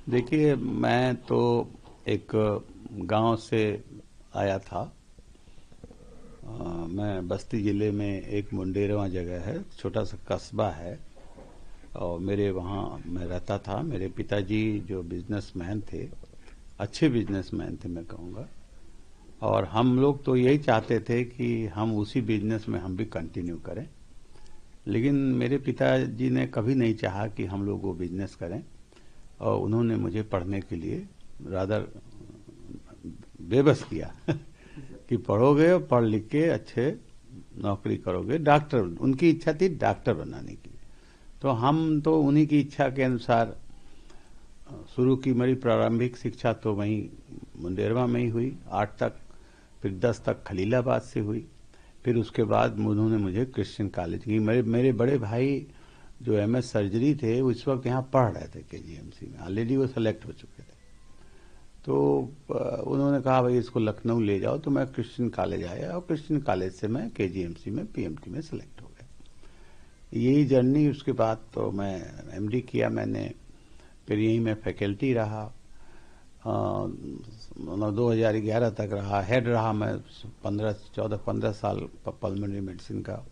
देखिए, मैं तो एक गांव से आया था। मैं बस्ती जिले में एक मुंडेरवा जगह है, छोटा सा कस्बा है। और मेरे वहाँ मैं रहता था। मेरे पिताजी जो बिजनेसमैन थे, अच्छे बिजनेसमैन थे मैं कहूँगा। और हम लोग तो यही चाहते थे कि हम उसी बिजनेस में हम भी कंटिन्यू करें। लेकिन मेरे पिताजी ने कभी नहीं चाहा कि हम लोग वो बिजनेस करें। और उन्होंने मुझे पढ़ने के लिए रादर बेबस किया कि पढ़ोगे और पढ़ लिख के अच्छे नौकरी करोगे। डॉक्टर, उनकी इच्छा थी डॉक्टर बनाने की। तो हम तो उन्हीं की इच्छा के अनुसार शुरू की। मेरी प्रारंभिक शिक्षा तो वहीं मुंडेरवा में ही हुई, 8 तक। फिर 10 तक खलीलाबाद से हुई। फिर उसके बाद उन्होंने मुझे क्रिश्चियन कॉलेज की। मेरे मेरे बड़े भाई जो एमएस सर्जरी थे, वो इस वक्त यहाँ पढ़ रहे थे केजीएमसी में। ऑलरेडी वो सेलेक्ट हो चुके थे। तो उन्होंने कहा भाई इसको लखनऊ ले जाओ। तो मैं क्रिश्चियन कॉलेज आया और क्रिश्चियन कॉलेज से मैं केजीएमसी में पीएमटी में सेलेक्ट हो गया। यही जर्नी। उसके बाद तो मैं एमडी किया मैंने। फिर यहीं मैं फैकल्टी रहा, 2011 तक रहा। हेड रहा मैं 15 साल पल्मोनरी मेडिसिन का।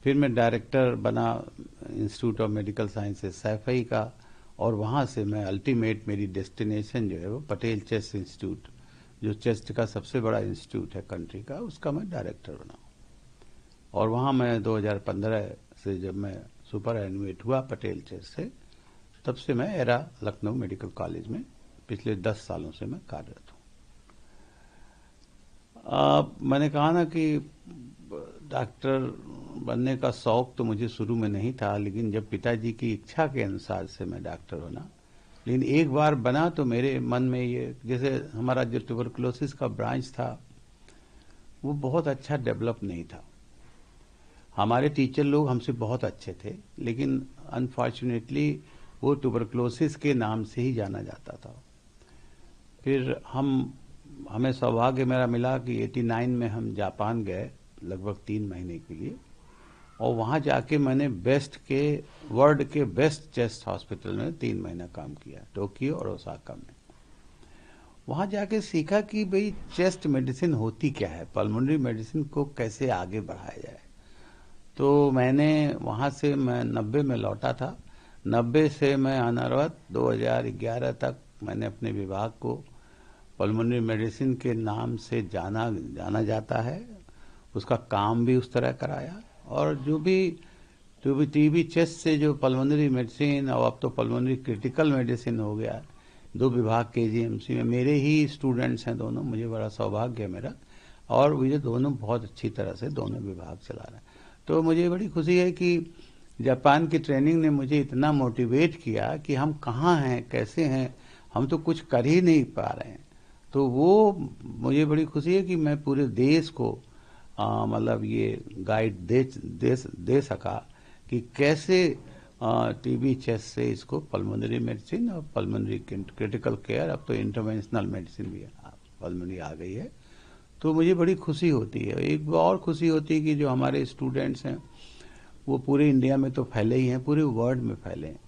फिर मैं डायरेक्टर बना institute of medical sciences Saifai का। और वहाँ से मैं अल्टीमेट, मेरी डेस्टिनेशन जो है वो पटेल चेस्ट इंस्टीट्यूट, जो चेस्ट का सबसे बड़ा इंस्टीट्यूट है कंट्री का, उसका मैं डायरेक्टर बना। और वहाँ मैं 2015 से जब मैं सुपर एनुएट हुआ पटेल चेस्ट से, तब से मैं एरा लखनऊ मेडिकल कॉलेज में पिछले 10 सालों से मैं कार्यरत हूँ। मैंने कहा ना कि डॉक्टर बनने का शौक तो मुझे शुरू में नहीं था, लेकिन जब पिताजी की इच्छा के अनुसार से मैं डॉक्टर बना। लेकिन एक बार बना तो मेरे मन में ये, जैसे हमारा जो ट्यूबरकुलोसिस का ब्रांच था वो बहुत अच्छा डेवलप नहीं था। हमारे टीचर लोग हमसे बहुत अच्छे थे, लेकिन अनफॉर्चुनेटली वो ट्यूबरकुलोसिस के नाम से ही जाना जाता था। फिर हमें सौभाग्य मेरा मिला कि 89 में हम जापान गए लगभग 3 महीने के लिए। और वहाँ जाके मैंने वर्ल्ड के बेस्ट चेस्ट हॉस्पिटल में 3 महीना काम किया, टोक्यो और ओसाका में। वहाँ जाके सीखा कि भाई चेस्ट मेडिसिन होती क्या है, पल्मोनरी मेडिसिन को कैसे आगे बढ़ाया जाए। तो मैंने वहाँ से, मैं 90 में लौटा था। 90 से मैं अनवरत 2011 तक मैंने अपने विभाग को पल्मोनरी मेडिसिन के नाम से जाना जाता है, उसका काम भी उस तरह कराया। और जो भी टीबी चेस्ट से जो पल्मोनरी मेडिसिन, और अब तो पल्मोनरी क्रिटिकल मेडिसिन हो गया, 2 विभाग केजीएमसी में मेरे ही स्टूडेंट्स हैं दोनों। मुझे बड़ा सौभाग्य है मेरा। और मुझे दोनों बहुत अच्छी तरह से दोनों विभाग चला रहे हैं। तो मुझे बड़ी खुशी है कि जापान की ट्रेनिंग ने मुझे इतना मोटिवेट किया कि हम कहाँ हैं, कैसे हैं, हम तो कुछ कर ही नहीं पा रहे हैं। तो वो मुझे बड़ी खुशी है कि मैं पूरे देश को मतलब ये गाइड दे सका कि कैसे टीबी चेस्ट से इसको पल्मोनरी मेडिसिन और पल्मोनरी क्रिटिकल केयर, अब तो इंटरवेंशनल मेडिसिन भी पल्मोनरी आ गई है। तो मुझे बड़ी खुशी होती है। एक और खुशी होती है कि जो हमारे स्टूडेंट्स हैं वो पूरे इंडिया में तो फैले ही हैं, पूरे वर्ल्ड में फैले हैं।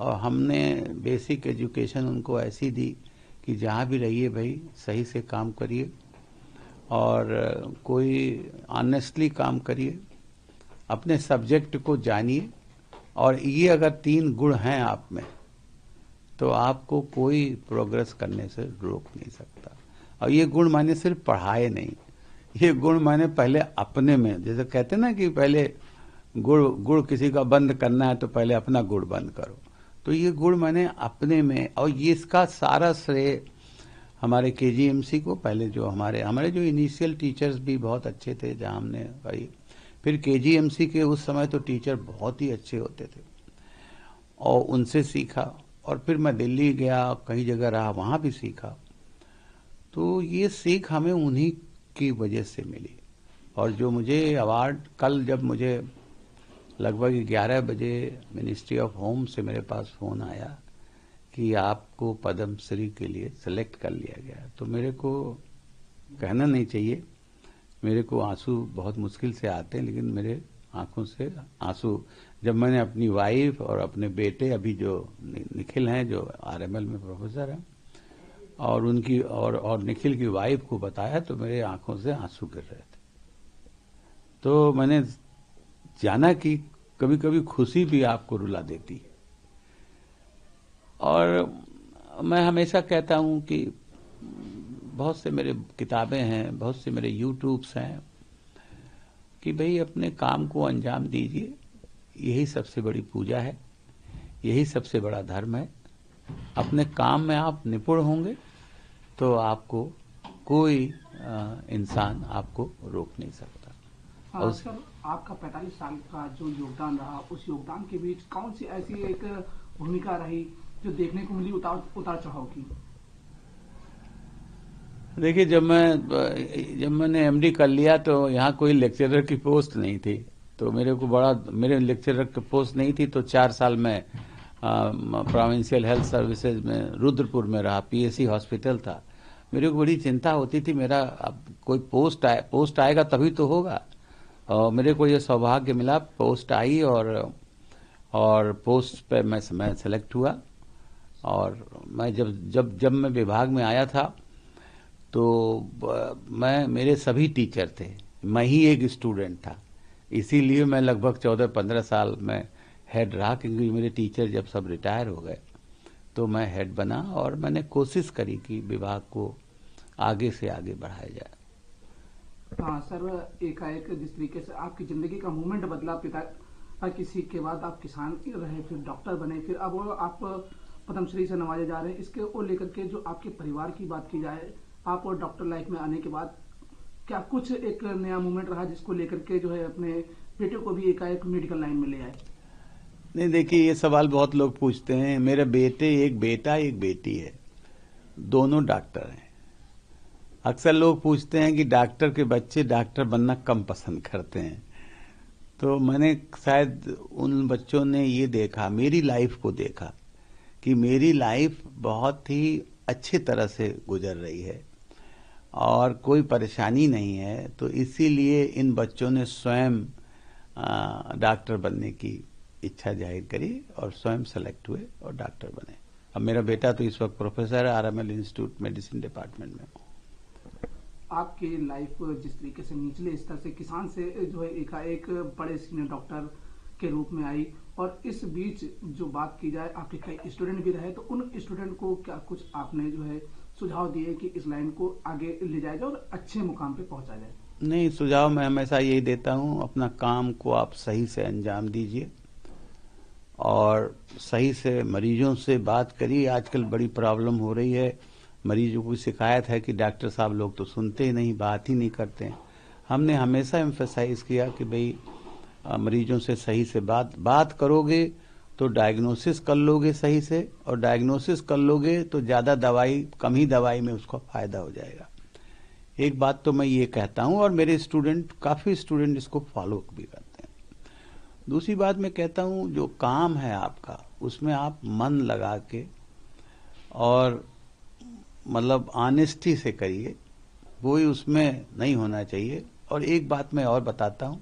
और हमने बेसिक एजुकेशन उनको ऐसी दी कि जहाँ भी रहिए भाई सही से काम करिए और कोई ऑनेस्टली काम करिए, अपने सब्जेक्ट को जानिए। और ये अगर 3 गुण हैं आप में तो आपको कोई प्रोग्रेस करने से रोक नहीं सकता। और ये गुण माने सिर्फ पढ़ाए नहीं, ये गुण माने पहले अपने में, जैसे कहते ना कि पहले गुड़ किसी का बंद करना है तो पहले अपना गुड़ बंद करो। तो ये गुण माने अपने में। और ये इसका सारा श्रेय हमारे केजीएमसी को, पहले जो हमारे जो इनिशियल टीचर्स भी बहुत अच्छे थे जहाँ हमने भाई। फिर केजीएमसी के उस समय तो टीचर बहुत ही अच्छे होते थे और उनसे सीखा। और फिर मैं दिल्ली गया, कई जगह रहा, वहाँ भी सीखा। तो ये सीख हमें उन्हीं की वजह से मिली। और जो मुझे अवार्ड, कल जब मुझे लगभग 11 बजे मिनिस्ट्री ऑफ होम से मेरे पास फोन आया कि आपको पद्म श्री के लिए सेलेक्ट कर लिया गया, तो मेरे को कहना नहीं चाहिए, मेरे को आंसू बहुत मुश्किल से आते हैं, लेकिन मेरे आंखों से आंसू जब मैंने अपनी वाइफ और अपने बेटे, अभी जो निखिल हैं जो आरएमएल में प्रोफेसर हैं, और उनकी और निखिल की वाइफ को बताया तो मेरे आंखों से आंसू गिर रहे थे। तो मैंने जाना कि कभी कभी खुशी भी आपको रुला देती है। और मैं हमेशा कहता हूं कि बहुत से मेरे किताबें हैं, बहुत से मेरे यूट्यूब्स हैं, कि भाई अपने काम को अंजाम दीजिए, यही सबसे बड़ी पूजा है, यही सबसे बड़ा धर्म है। अपने काम में आप निपुण होंगे तो आपको कोई इंसान आपको रोक नहीं सकता। सर, आपका 45 साल का जो योगदान रहा, उस योगदान के बीच कौन सी ऐसी एक भूमिका रही जो देखने को मिली उतार चढ़ाव की? देखिए, जब मैंने एमडी कर लिया तो यहाँ कोई लेक्चरर की पोस्ट नहीं थी, तो मेरे लेक्चरर की पोस्ट नहीं थी, तो 4 साल में प्रोविंशियल हेल्थ सर्विसेज में रुद्रपुर में रहा, पीएससी हॉस्पिटल था। मेरे को बड़ी चिंता होती थी, मेरा अब कोई पोस्ट आएगा तभी तो होगा, और मेरे को ये सौभाग्य मिला, पोस्ट आई और पोस्ट पे मैं सेलेक्ट हुआ। और मैं जब मैं विभाग में आया था तो मेरे सभी टीचर थे, मैं ही एक स्टूडेंट था, इसीलिए मैं लगभग 14-15 साल में हेड रहा, क्योंकि मेरे टीचर जब सब रिटायर हो गए तो मैं हेड बना, और मैंने कोशिश करी कि विभाग को आगे से आगे बढ़ाया जाए। हाँ सर, एकाएक जिस तरीके से आपकी जिंदगी का मूवमेंट बदला, पिता किसी के बाद आप किसान रहे, फिर डॉक्टर बने, फिर अब आप पद्मश्री से नवाजे जा रहे हैं, इसके को लेकर के जो आपके परिवार की बात की जाए, आप डॉक्टर लाइफ में आने के बाद क्या कुछ एक नया मूवमेंट रहा जिसको लेकर के जो है अपने बेटे को भी एकाएक मेडिकल लाइन में ले आए? नहीं, देखिए, ये सवाल बहुत लोग पूछते हैं। मेरे बेटे, एक बेटा एक बेटी है, दोनों डॉक्टर हैं। अक्सर लोग पूछते हैं कि डॉक्टर के बच्चे डॉक्टर बनना कम पसंद करते हैं, तो मैंने शायद उन बच्चों ने ये देखा, मेरी लाइफ को देखा कि मेरी लाइफ बहुत ही अच्छी तरह से गुजर रही है और कोई परेशानी नहीं है, तो इसीलिए इन बच्चों ने स्वयं डॉक्टर बनने की इच्छा जाहिर करी और स्वयं सेलेक्ट हुए और डॉक्टर बने। अब मेरा बेटा तो इस वक्त प्रोफेसर है आरएमएल इंस्टीट्यूट मेडिसिन डिपार्टमेंट में। आपकी लाइफ जिस तरीके से निचले स्तर से किसान से जो है एकाएक बड़े सीनियर डॉक्टर के रूप में आई, और इस बीच जो बात की जाए, आपके कई स्टूडेंट भी रहे, तो उन स्टूडेंट को क्या कुछ आपने जो है सुझाव दिए कि इस लाइन को आगे ले जाया जाए और अच्छे मुकाम पे पहुंचा जाए? नहीं, सुझाव मैं हमेशा यही देता हूं, अपना काम को आप सही से अंजाम दीजिए और सही से मरीजों से बात करिए। आजकल बड़ी प्रॉब्लम हो रही है, मरीजों की शिकायत है कि डॉक्टर साहब लोग तो सुनते ही नहीं, बात ही नहीं करते हैं। हमने हमेशा एम्फेसाइज किया कि भाई मरीजों से सही से बात करोगे तो डायग्नोसिस कर लोगे सही से, और डायग्नोसिस कर लोगे तो ज्यादा दवाई, कम ही दवाई में उसको फायदा हो जाएगा। एक बात तो मैं ये कहता हूं, और मेरे काफी स्टूडेंट इसको फॉलो भी करते हैं। दूसरी बात मैं कहता हूं, जो काम है आपका उसमें आप मन लगा के और मतलब ऑनेस्टी से करिए, कोई उसमें नहीं होना चाहिए। और एक बात मैं और बताता हूं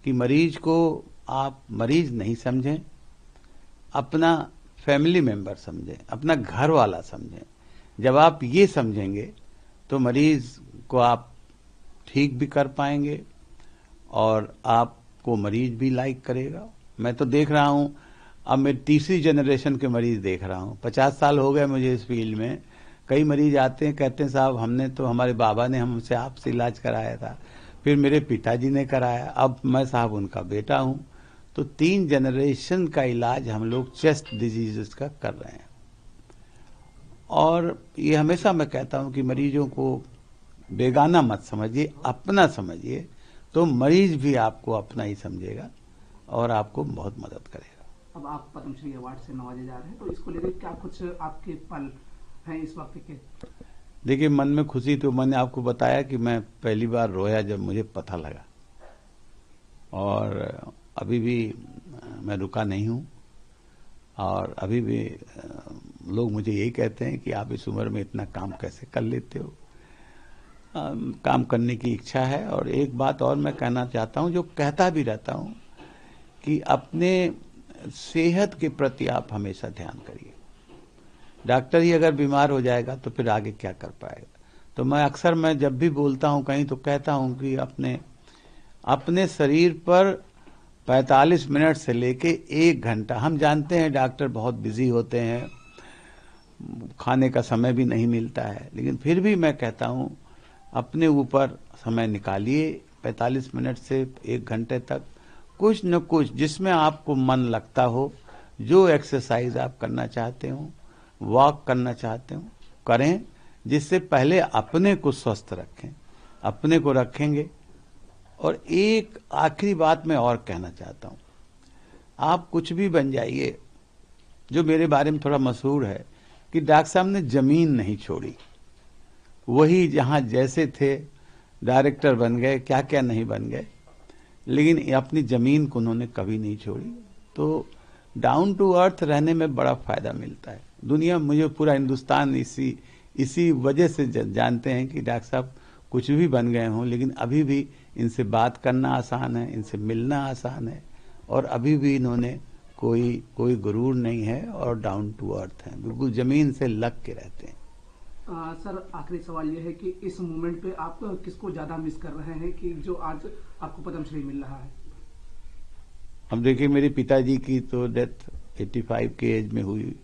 कि मरीज को आप मरीज नहीं समझें, अपना फैमिली मेंबर समझें, अपना घर वाला समझें। जब आप ये समझेंगे तो मरीज को आप ठीक भी कर पाएंगे और आपको मरीज भी लाइक करेगा। मैं तो देख रहा हूं, अब मैं तीसरी जनरेशन के मरीज देख रहा हूं। 50 साल हो गए मुझे इस फील्ड में। कई मरीज आते हैं, कहते हैं साहब हमने तो, हमारे बाबा ने हमसे आपसे इलाज कराया था, फिर मेरे पिताजी ने कराया, अब मैं साहब उनका बेटा हूं। तो 3 जनरेशन का इलाज हम लोग चेस्ट डिजीजेस का कर रहे हैं। और ये हमेशा मैं कहता हूं कि मरीजों को बेगाना मत समझिए, अपना समझिए, तो मरीज भी आपको अपना ही समझेगा और आपको बहुत मदद करेगा। अब आप पद्मश्री अवार्ड से नवाजे जा रहे हैं, तो इसको लेकर क्या कुछ आपके पल हैं इस वक्त के? देखिए, मन में खुशी तो मैंने आपको बताया कि मैं पहली बार रोया जब मुझे पता लगा, और अभी भी मैं रुका नहीं हूं, और अभी भी लोग मुझे यही कहते हैं कि आप इस उम्र में इतना काम कैसे कर लेते हो। काम करने की इच्छा है। और एक बात और मैं कहना चाहता हूं, जो कहता भी रहता हूं, कि अपने सेहत के प्रति आप हमेशा ध्यान करिए। डॉक्टर ही अगर बीमार हो जाएगा तो फिर आगे क्या कर पाएगा। तो मैं जब भी बोलता हूं कहीं तो कहता हूं कि अपने शरीर पर 45 मिनट से लेके 1 घंटा, हम जानते हैं डॉक्टर बहुत बिजी होते हैं, खाने का समय भी नहीं मिलता है, लेकिन फिर भी मैं कहता हूं अपने ऊपर समय निकालिए 45 मिनट से 1 घंटे तक, कुछ न कुछ जिसमें आपको मन लगता हो, जो एक्सरसाइज आप करना चाहते हो, वॉक करना चाहते हो, करें, जिससे पहले अपने को स्वस्थ रखें, अपने को रखेंगे। और एक आखिरी बात मैं और कहना चाहता हूं, आप कुछ भी बन जाइए, जो मेरे बारे में थोड़ा मशहूर है कि डॉक्टर साहब ने जमीन नहीं छोड़ी, वही जहां जैसे थे डायरेक्टर बन गए, क्या क्या नहीं बन गए, लेकिन अपनी जमीन को उन्होंने कभी नहीं छोड़ी। तो डाउन टू अर्थ रहने में बड़ा फायदा मिलता है। दुनिया, मुझे पूरा हिंदुस्तान इसी वजह से जानते हैं कि डॉक्टर साहब कुछ भी बन गए हों, लेकिन अभी भी इनसे बात करना आसान है, इनसे मिलना आसान है, और अभी भी इन्होंने कोई गुरूर नहीं है और डाउन टू अर्थ है, बिल्कुल जमीन से लग के रहते हैं। सर, आखिरी सवाल यह है कि इस मोमेंट पे आप किसको ज्यादा मिस कर रहे हैं कि जो आज आपको पद्मश्री मिल रहा है? अब देखिए, मेरे पिताजी की तो डेथ 85 के एज में हुई,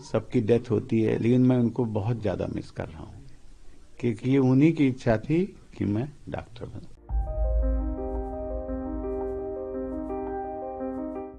सबकी डेथ होती है, लेकिन मैं उनको बहुत ज्यादा मिस कर रहा हूँ, क्योंकि ये उन्हीं की इच्छा थी कि मैं डॉक्टर बनूं।